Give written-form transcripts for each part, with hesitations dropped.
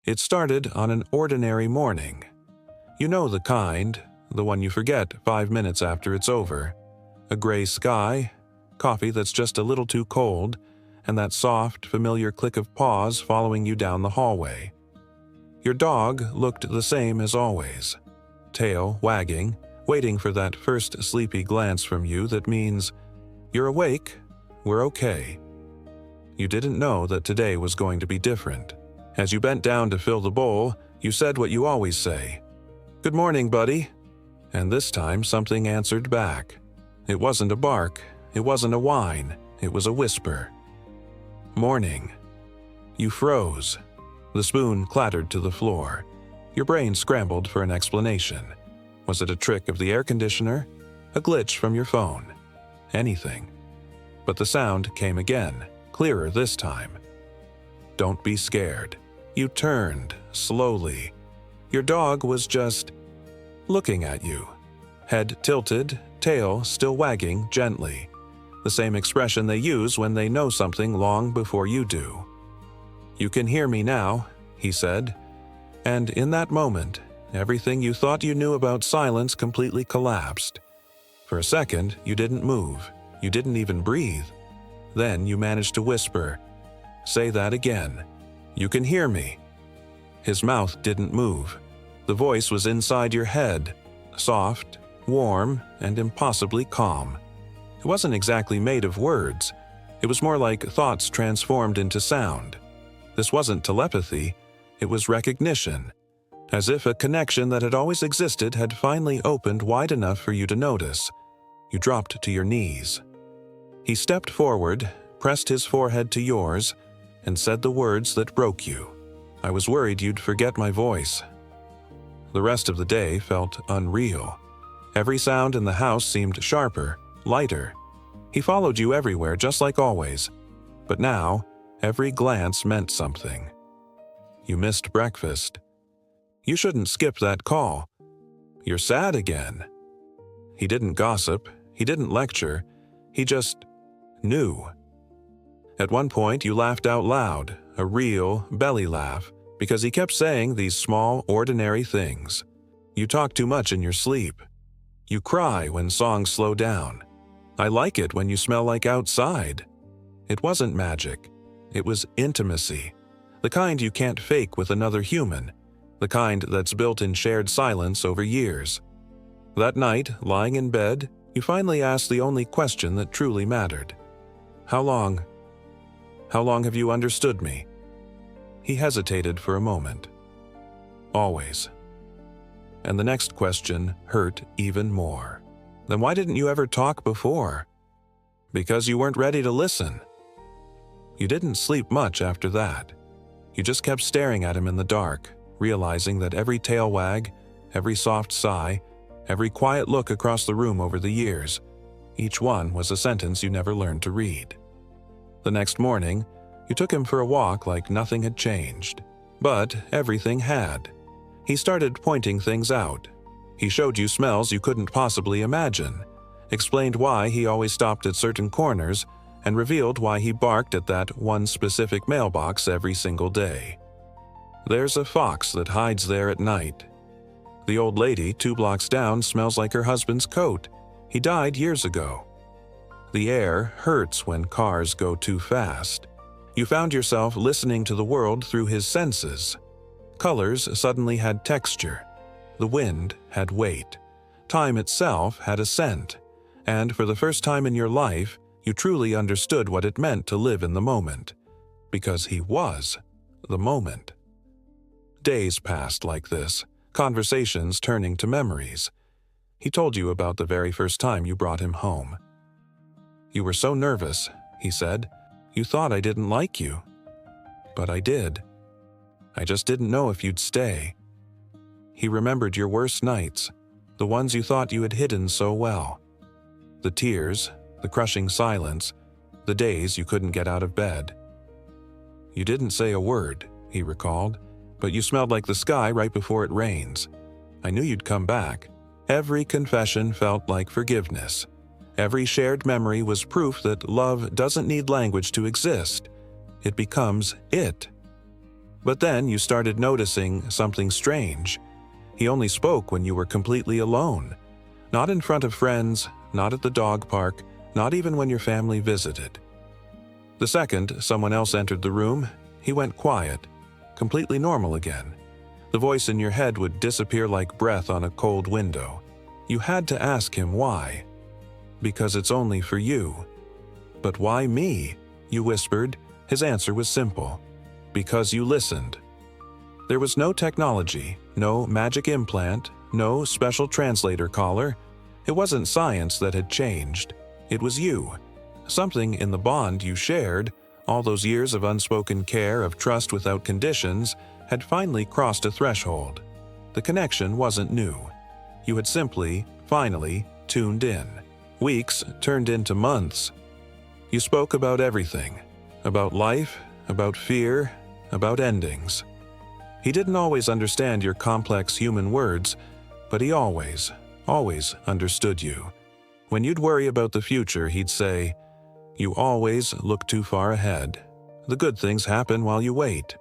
It started on an ordinary morning. You know the kind, the one you forget 5 minutes after it's over. A gray sky, coffee that's just a little too cold, and that soft, familiar click of paws following you down the hallway. Your dog looked the same as always, tail wagging, waiting for that first sleepy glance from you that means, "You're awake, we're okay." You didn't know that today was going to be different. As you bent down to fill the bowl, you said what you always say, "Good morning, buddy." And this time something answered back. It wasn't a bark, it wasn't a whine, it was a whisper. "Morning." You froze. The spoon clattered to the floor. Your brain scrambled for an explanation. Was it a trick of the air conditioner? A glitch from your phone? Anything. But the sound came again, clearer this time. Don't be scared. You turned, slowly. Your dog was just looking at you. Head tilted, tail still wagging gently. The same expression they use when they know something long before you do. "You can hear me now," he said. And in that moment, everything you thought you knew about silence completely collapsed. For a second, you didn't move. You didn't even breathe. Then you managed to whisper, "Say that again. You can hear me." His mouth didn't move. The voice was inside your head, soft, warm, and impossibly calm. It wasn't exactly made of words. It was more like thoughts transformed into sound. This wasn't telepathy, it was recognition. As if a connection that had always existed had finally opened wide enough for you to notice. You dropped to your knees. He stepped forward, pressed his forehead to yours, and said the words that broke you. "I was worried you'd forget my voice." The rest of the day felt unreal. Every sound in the house seemed sharper, lighter. He followed you everywhere, just like always. But now, every glance meant something. You missed breakfast. You shouldn't skip that call. You're sad again. He didn't gossip, he didn't lecture, he just knew. At one point, you laughed out loud, a real belly laugh, because he kept saying these small, ordinary things. You talk too much in your sleep. You cry when songs slow down. I like it when you smell like outside. It wasn't magic. It was intimacy. The kind you can't fake with another human. The kind that's built in shared silence over years. That night, lying in bed, you finally asked the only question that truly mattered. How long have you understood me?" He hesitated for a moment. "Always." And the next question hurt even more. "Then why didn't you ever talk before?" "Because you weren't ready to listen." You didn't sleep much after that. You just kept staring at him in the dark, realizing that every tail wag, every soft sigh, every quiet look across the room over the years, each one was a sentence you never learned to read. The next morning, you took him for a walk like nothing had changed. But everything had. He started pointing things out. He showed you smells you couldn't possibly imagine, explained why he always stopped at certain corners, and revealed why he barked at that one specific mailbox every single day. There's a fox that hides there at night. The old lady 2 blocks down smells like her husband's coat. He died years ago. The air hurts when cars go too fast. You found yourself listening to the world through his senses. Colors suddenly had texture. The wind had weight. Time itself had a scent. And for the first time in your life, you truly understood what it meant to live in the moment. Because he was the moment. Days passed like this, conversations turning to memories. He told you about the very first time you brought him home. "You were so nervous," he said. "You thought I didn't like you. But I did. I just didn't know if you'd stay." He remembered your worst nights, the ones you thought you had hidden so well. The tears, the crushing silence, the days you couldn't get out of bed. "You didn't say a word," he recalled, "but you smelled like the sky right before it rains. I knew you'd come back." Every confession felt like forgiveness. Every shared memory was proof that love doesn't need language to exist. It becomes it. But then you started noticing something strange. He only spoke when you were completely alone. Not in front of friends, not at the dog park, not even when your family visited. The second someone else entered the room, he went quiet, completely normal again. The voice in your head would disappear like breath on a cold window. You had to ask him why. Because it's only for you. But why me? You whispered. His answer was simple. Because you listened. There was no technology, no magic implant, no special translator collar. It wasn't science that had changed. It was you. Something in the bond you shared, all those years of unspoken care, of trust without conditions, had finally crossed a threshold. The connection wasn't new. You had simply, finally, tuned in. Weeks turned into months. You spoke about everything. About life, about fear, about endings. He didn't always understand your complex human words, but he always understood you. When you'd worry about the future, he'd say, "You always look too far ahead. The good things happen while you wait."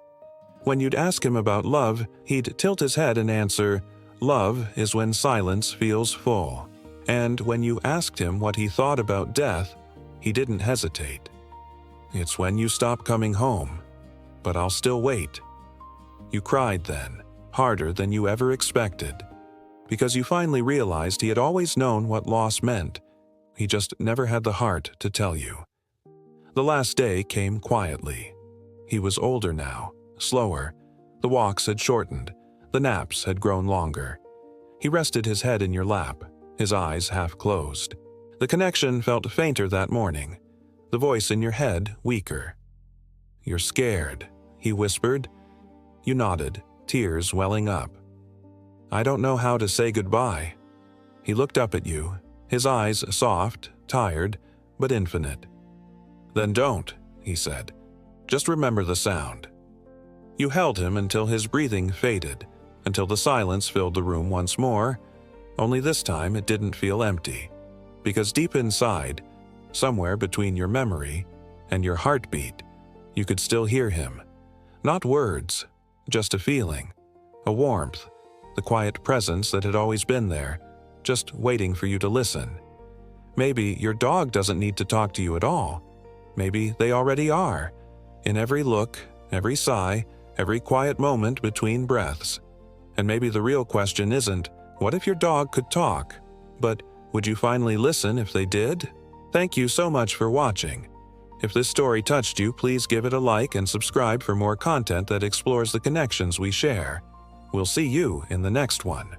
When you'd ask him about love, he'd tilt his head and answer, "Love is when silence feels full." And when you asked him what he thought about death, he didn't hesitate. "It's when you stop coming home, but I'll still wait." You cried then, harder than you ever expected, because you finally realized he had always known what loss meant. He just never had the heart to tell you. The last day came quietly. He was older now, slower. The walks had shortened. The naps had grown longer. He rested his head in your lap, his eyes half closed. The connection felt fainter that morning, the voice in your head weaker. "You're scared," he whispered. You nodded, tears welling up. "I don't know how to say goodbye." He looked up at you, his eyes soft, tired, but infinite. "Then don't," he said. "Just remember the sound." You held him until his breathing faded, until the silence filled the room once more, only this time it didn't feel empty, because deep inside, somewhere between your memory and your heartbeat, you could still hear him. Not words, just a feeling, a warmth, the quiet presence that had always been there, just waiting for you to listen. Maybe your dog doesn't need to talk to you at all. Maybe they already are, in every look, every sigh, every quiet moment between breaths. And maybe the real question isn't, what if your dog could talk? But would you finally listen if they did? Thank you so much for watching. If this story touched you, please give it a like and subscribe for more content that explores the connections we share. We'll see you in the next one.